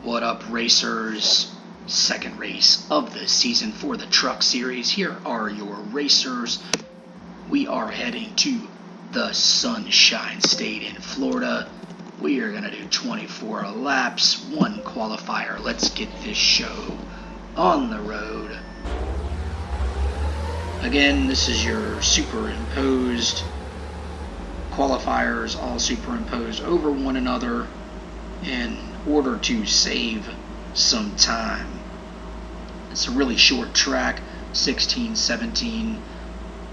What up, racers? Second race of the season for the Truck Series. Here are your racers. We are heading to the Sunshine State in Florida. We are going to do 24 laps, one qualifier. Let's get this show on the road. Again, this is your superimposed qualifiers, all superimposed over one another in order to save some time. It's a really short track, 16, 17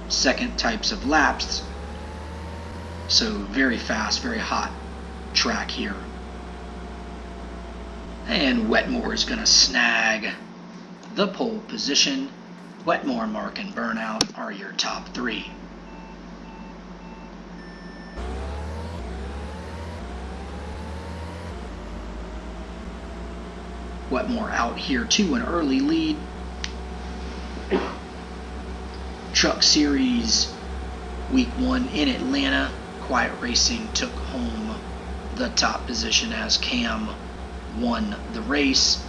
second types of laps, so very fast, very hot track here. And Wetmore is going to snag the pole position. Wetmore, Mark, and Burnout are your top three. Wetmore out here to an early lead. Truck Series Week 1 in Atlanta. Quiet Racing took home the top position as Cam won the race.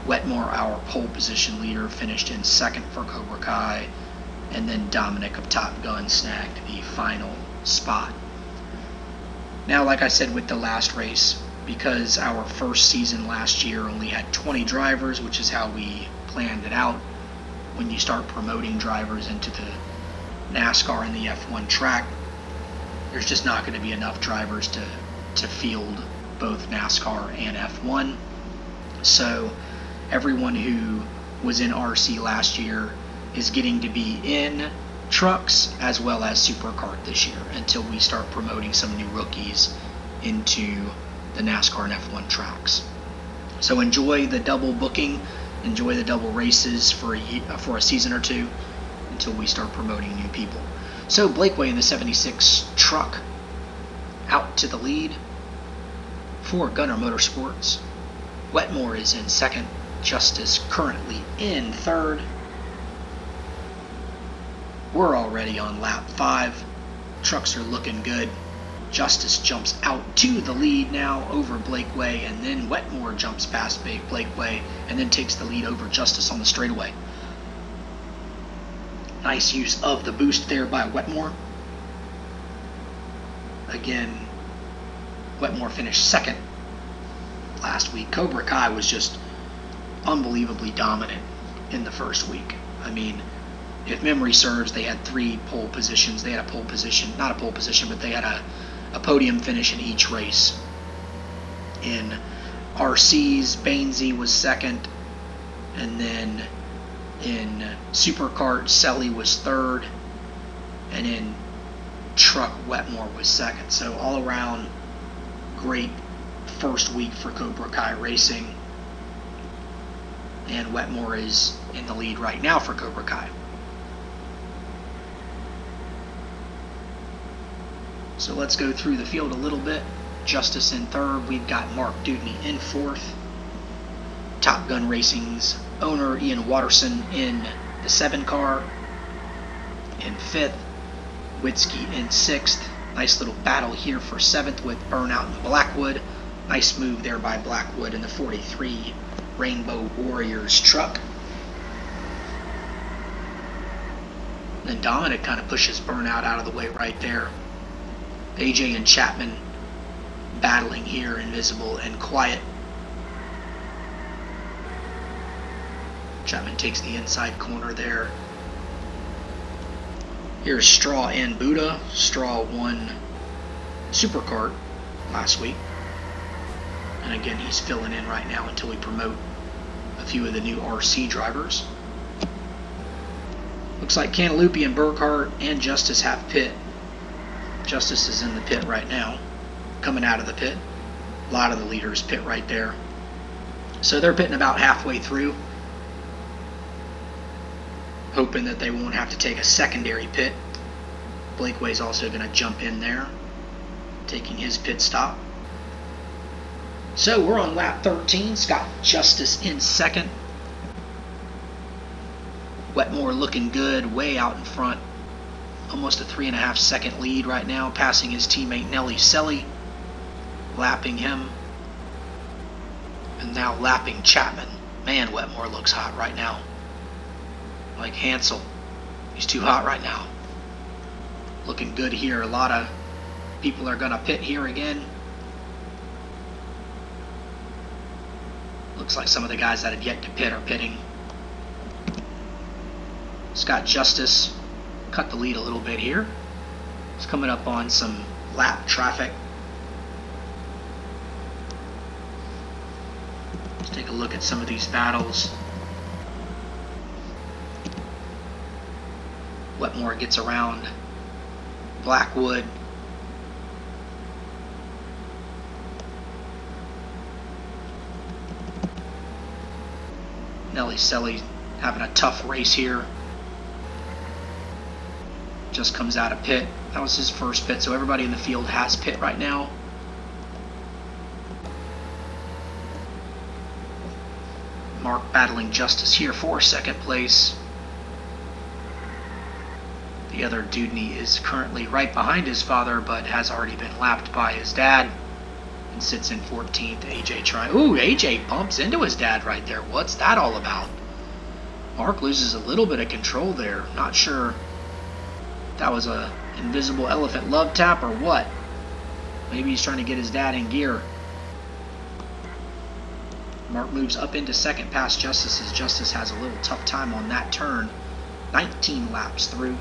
Wetmore, our pole position leader, finished in second for Cobra Kai, and then Dominic of Top Gun snagged the final spot. Now, like I said with the last race, because our first season last year only had 20 drivers, which is how we planned it out. When you start promoting drivers into the NASCAR and the F1 track, there's just not going to be enough drivers to field both NASCAR and F1. So everyone who was in RC last year is getting to be in trucks as well as Supercart this year until we start promoting some new rookies into the NASCAR and F1 tracks. So enjoy the double booking, enjoy the double races for a season or two until we start promoting new people. So Blakeway in the 76 truck out to the lead for Gunner Motorsports. Wetmore is in second, Justice currently in third. We're already on lap 5. Trucks are looking good. Justice jumps out to the lead now over Blakeway, and then Wetmore jumps past Blakeway and then takes the lead over Justice on the straightaway. Nice use of the boost there by Wetmore. Again, Wetmore finished second last week. Cobra Kai was just unbelievably dominant in the first week. I mean, if memory serves, they had 3 pole positions. They had a pole position, not a pole position, but they had a podium finish in each race. In RC's, Bainesy was second, and then in Supercart, Selly was third, and in Truck, Wetmore was second. So all around, great first week for Cobra Kai Racing, and Wetmore is in the lead right now for Cobra Kai. So let's go through the field a little bit. Justice in third. We've got Mark Dudney in fourth. Top Gun Racing's owner Ian Watterson in the 7 car in fifth. Witzke in sixth. Nice little battle here for seventh with Burnout and Blackwood. Nice move there by Blackwood in the 43 Rainbow Warriors truck. Then Dominic kind of pushes Burnout out of the way right there. AJ and Chapman battling here, Invisible and Quiet. Chapman takes the inside corner there. Here's Straw and Buddha. Straw won Supercart last week. And again, he's filling in right now until we promote a few of the new RC drivers. Looks like Cantaloupe and Burkhart and Justice have pit. Justice is in the pit right now, coming out of the pit. A lot of the leaders pit right there. So they're pitting about halfway through, hoping that they won't have to take a secondary pit. Blakeway's also going to jump in there, taking his pit stop. So we're on lap 13. Scott Justice in second. Wetmore looking good, way out in front. Almost a 3.5 second lead right now, passing his teammate Nelly Selly, lapping him. And now lapping Chapman. Man, Wetmore looks hot right now. Like Hansel. He's too hot right now. Looking good here. A lot of people are going to pit here again. Looks like some of the guys that have yet to pit are pitting. Scott Justice cut the lead a little bit here. He's coming up on some lap traffic. Let's take a look at some of these battles. Wetmore gets around Blackwood. Nelly Selly having a tough race here. Just comes out of pit. That was his first pit, so everybody in the field has pit right now. Mark battling Justice here for second place. The other Dudney is currently right behind his father, but has already been lapped by his dad and sits in 14th. AJ trying. Ooh, AJ bumps into his dad right there. What's that all about? Mark loses a little bit of control there. Not sure if that was a invisible elephant love tap or what. Maybe he's trying to get his dad in gear. Mark moves up into second past Justice as Justice has a little tough time on that turn. 19 laps through.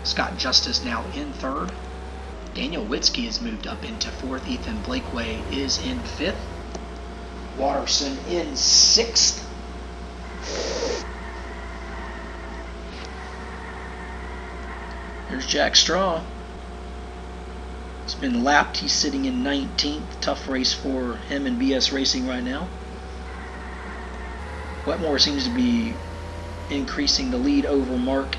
Scott Justice now in third. Daniel Witzke has moved up into fourth. Ethan Blakeway is in fifth. Watterson in sixth. There's Jack Straw. He's been lapped. He's sitting in 19th. Tough race for him and BS Racing right now. Wetmore seems to be increasing the lead over Mark.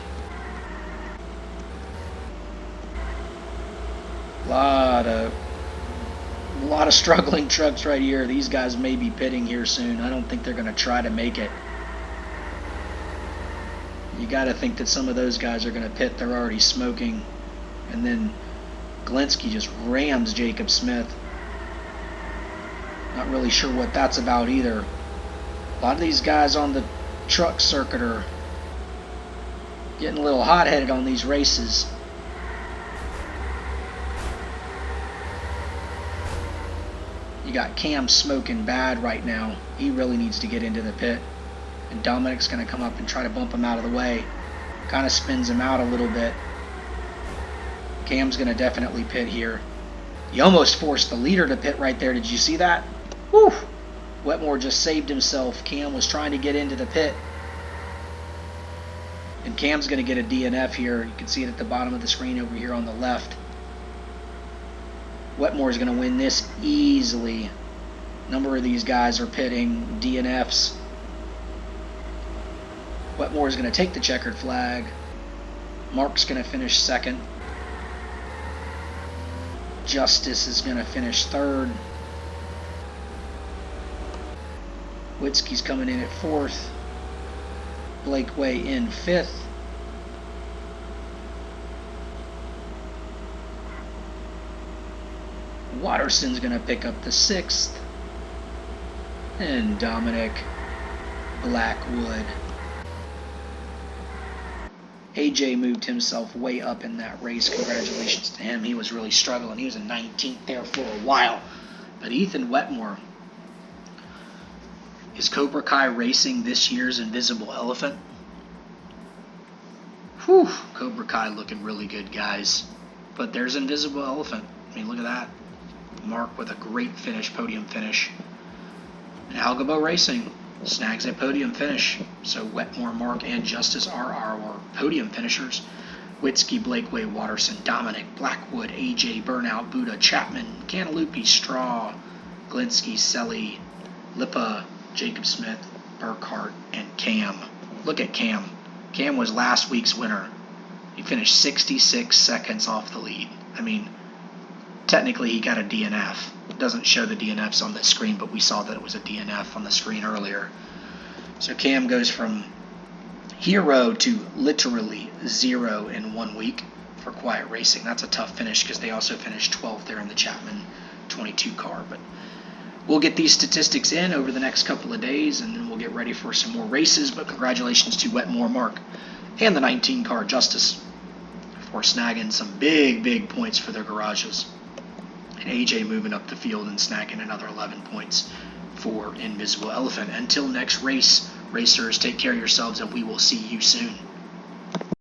A lot of struggling trucks right here. These guys may be pitting here soon. I don't think they're going to try to make it. You got to think that some of those guys are going to pit. They're already smoking. And then Glinsky just rams Jacob Smith. Not really sure what that's about either. A lot of these guys on the truck circuit are getting a little hot-headed on these races. You got Cam smoking bad right now. He really needs to get into the pit. And Dominic's going to come up and try to bump him out of the way. Kind of spins him out a little bit. Cam's going to definitely pit here. He almost forced the leader to pit right there. Did you see that? Whew! Wetmore just saved himself. Cam was trying to get into the pit. And Cam's going to get a DNF here. You can see it at the bottom of the screen over here on the left. Wetmore's going to win this easily. A number of these guys are pitting DNFs. Wetmore's going to take the checkered flag. Mark's going to finish second. Justice is going to finish third. Witzke's coming in at fourth. Blakeway in fifth. Watterson's going to pick up the sixth. And Dominic Blackwood. AJ moved himself way up in that race. Congratulations to him. He was really struggling. He was in 19th there for a while. But Ethan Wetmore. Is Cobra Kai racing this year's Invisible Elephant? Whew. Cobra Kai looking really good, guys. But there's Invisible Elephant. I mean, look at that. Mark with a great finish, podium finish. And Algabo Racing snags a podium finish. So Wetmore, Mark, and Justice are our podium finishers. Witzke, Blakeway, Watterson, Dominic, Blackwood, AJ, Burnout, Buddha, Chapman, Cantalupi, Straw, Glinsky, Selly, Lippa, Jacob Smith, Burkhart, and Cam. Look at Cam. Cam was last week's winner. He finished 66 seconds off the lead. I mean, technically he got a DNF. It doesn't show the DNFs on the screen, but we saw that it was a DNF on the screen earlier. So Cam goes from hero to literally 0 in 1 week for Quiet Racing. That's a tough finish because they also finished 12th there in the Chapman 22 car. But we'll get these statistics in over the next couple of days, and then we'll get ready for some more races. But congratulations to Wetmore Mark and the 19 car Justice for snagging some big points for their garages. And AJ moving up the field and snagging another 11 points for Invisible Elephant. Until next race, racers, take care of yourselves, and we will see you soon.